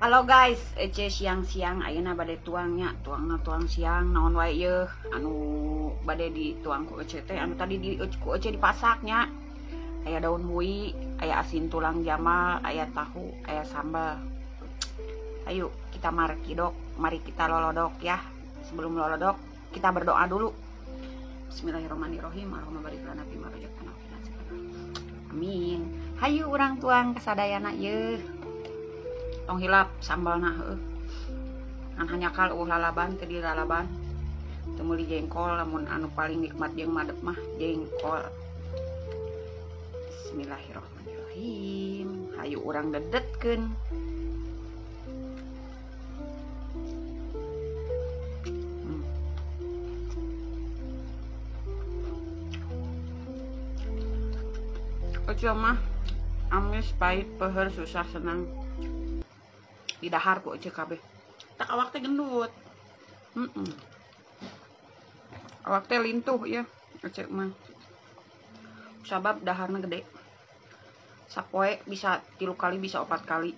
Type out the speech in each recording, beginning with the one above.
Halo guys, Ece siang-siang ayeuna bade tuangnya, tuang siang naon wae yeuh anu bade dituang ku Ece teh anu tadi ku Ece dipasaknya. Aya daun bui, aya asin tulang jamal, aya tahu, aya sambal. Ayo kita mari kita lolodok ya. Sebelum lolodok kita berdoa dulu. Bismillahirrahmanirrahim. Allahumma barik lana fima razaqtana wa qina adzabannar. Amin. Hayu urang tuang kasadayana yeuh. Tong hilap sambalna heuh. Ngan hanyakal lalaban teu di lalaban. Teu meuli jengkol lamun anu paling nikmat jeung madep mah jengkol. Bismillahirrahmanirrahim. Hayu urang dedetkeun. Ojo mah amis pahit peuheur susah senang didahar ku Ece kabeh. Tak awak teh gendut. Awak teh lintuh ya Ece mah. Sabab daharna gede. Sapoe bisa 3 kali bisa 4 kali.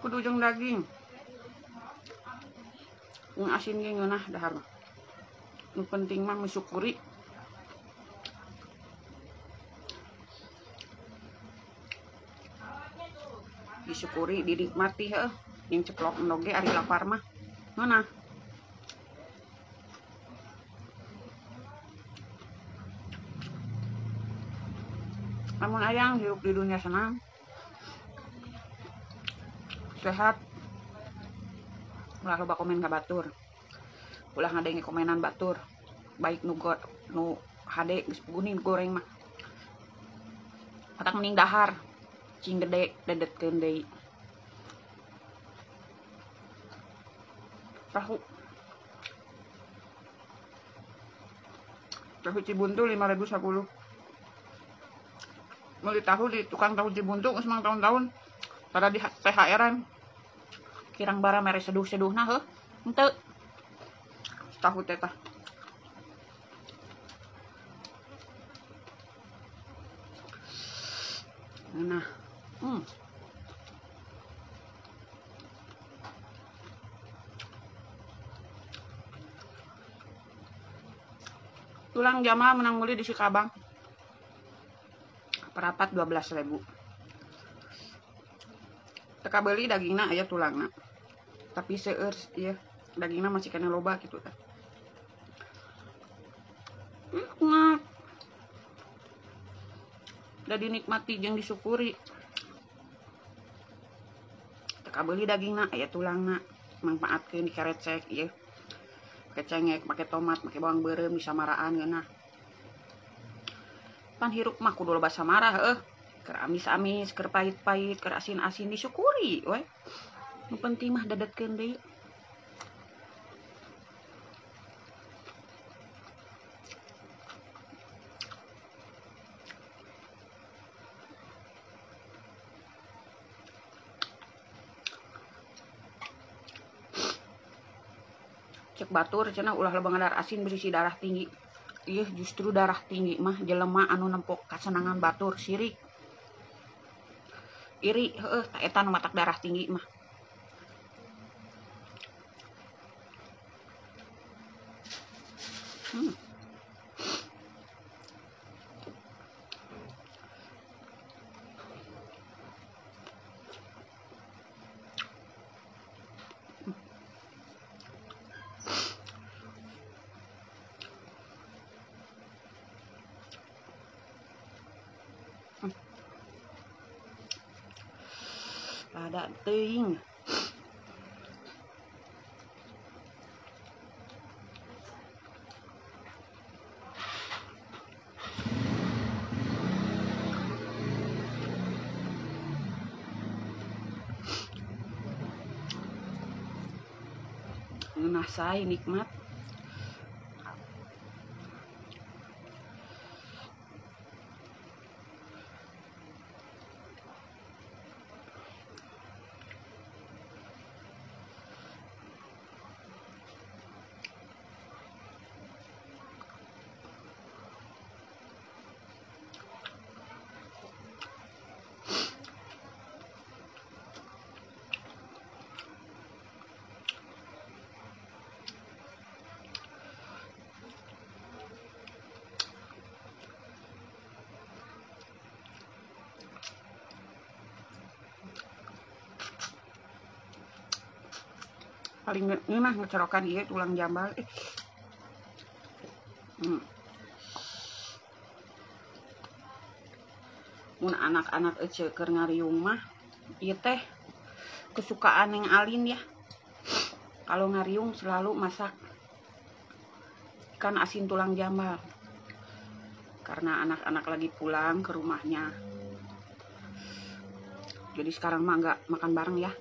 Kudu jeung daging. Yang asin ge ngeunah dahar mah. Nu penting mah mensyukuri. Disyukuri, dinikmati heuh. Yang ceplok endoge ari lapar mah. Ngeunah. Lamun ayang hirup di dunia senang. Sehat. Ulah loba komen ka batur. Ulah ngadenge komenan batur. Baik nu hade geus guning goreng mah. Matak mending dahar. Cing gede dedetkeun deui. Tahu Cibuntu 5.010. Meuli tahu di tukang tahu Cibuntu geus mang tahun-tahun pada di THR-an. Kirang bara mere seduh-seduhna heuh. Henteu. Tahu teh tah. Nah. Tulang jamal menang meuli di Sikabang. Perapat 12.000. Teka beuli dagingna aya tulangna. Tapi seueur ieu dagingna masih kena loba gitu tah. Nikmat. Da dinikmati jeung disyukuri. Teka beuli dagingna aya tulangna. Mangpaatkeun dikarecek ieu. Kecengek, make tomat, make bawang beureum disamaraan geunah. Pan hirup mah kudu loba samara heuh. Keur amis-amis, keur pahit-pahit, keur asin-asin disyukuri we. Nu penting mah dedetkeun deui. Cek batur cenah ulah loba ngadar asin berisi darah tinggi. Ieu justru darah tinggi mah jelema anu nempok kasenangan batur sirik. Iri heueuh ta eta nu matak darah tinggi mah. Ada teuing. Ngeunah sae nikmat. paling ini mah ngecerokan ieu tulang jambal. Mun anak-anak ece keur ngariung mah ieu teh kesukaan yang Alin ya. Kalau ngariung selalu masak ikan asin tulang jambal. Karena anak-anak lagi pulang ke rumahnya. Jadi sekarang mah nggak makan bareng ya.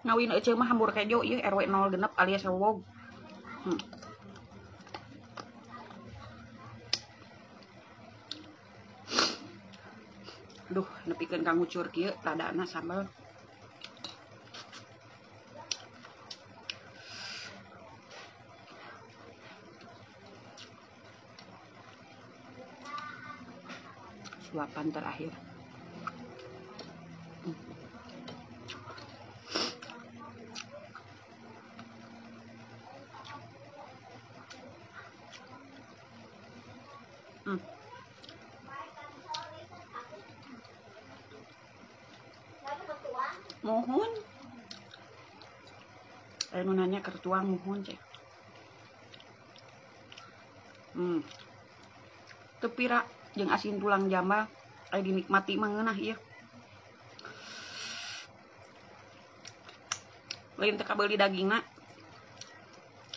Ngawin ece mah hambur kejo ieu RW 06 alias Rowog. Duh, nepikeun Kang Ucur kieu tadana sambal. Suapan terakhir. Mohon. Anu nanya kertuang mohon cek. Tepira jeung asin tulang jambal aya dinikmati mah ngeunah ieu. Lain teu kabeuli dagingna.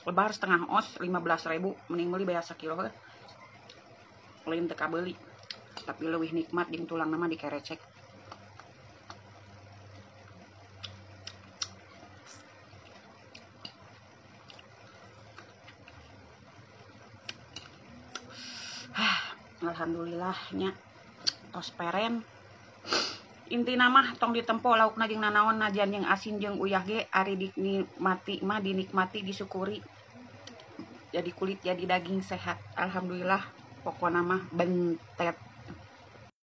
Lebar setengah os 15.000, mending meuli bayar sakilo heuh. Lain teu kabeuli. Tapi leuwih nikmat jeung tulang nama dikerecek. Alhamdulillahnya tos peren. Intina mah tong ditempo laukna jeung nanaon najan jeung asin jeung uyah ge ari dinikmati mah dinikmati disyukuri. Jadi kulit jadi daging sehat. Alhamdulillah pokona mah bentet.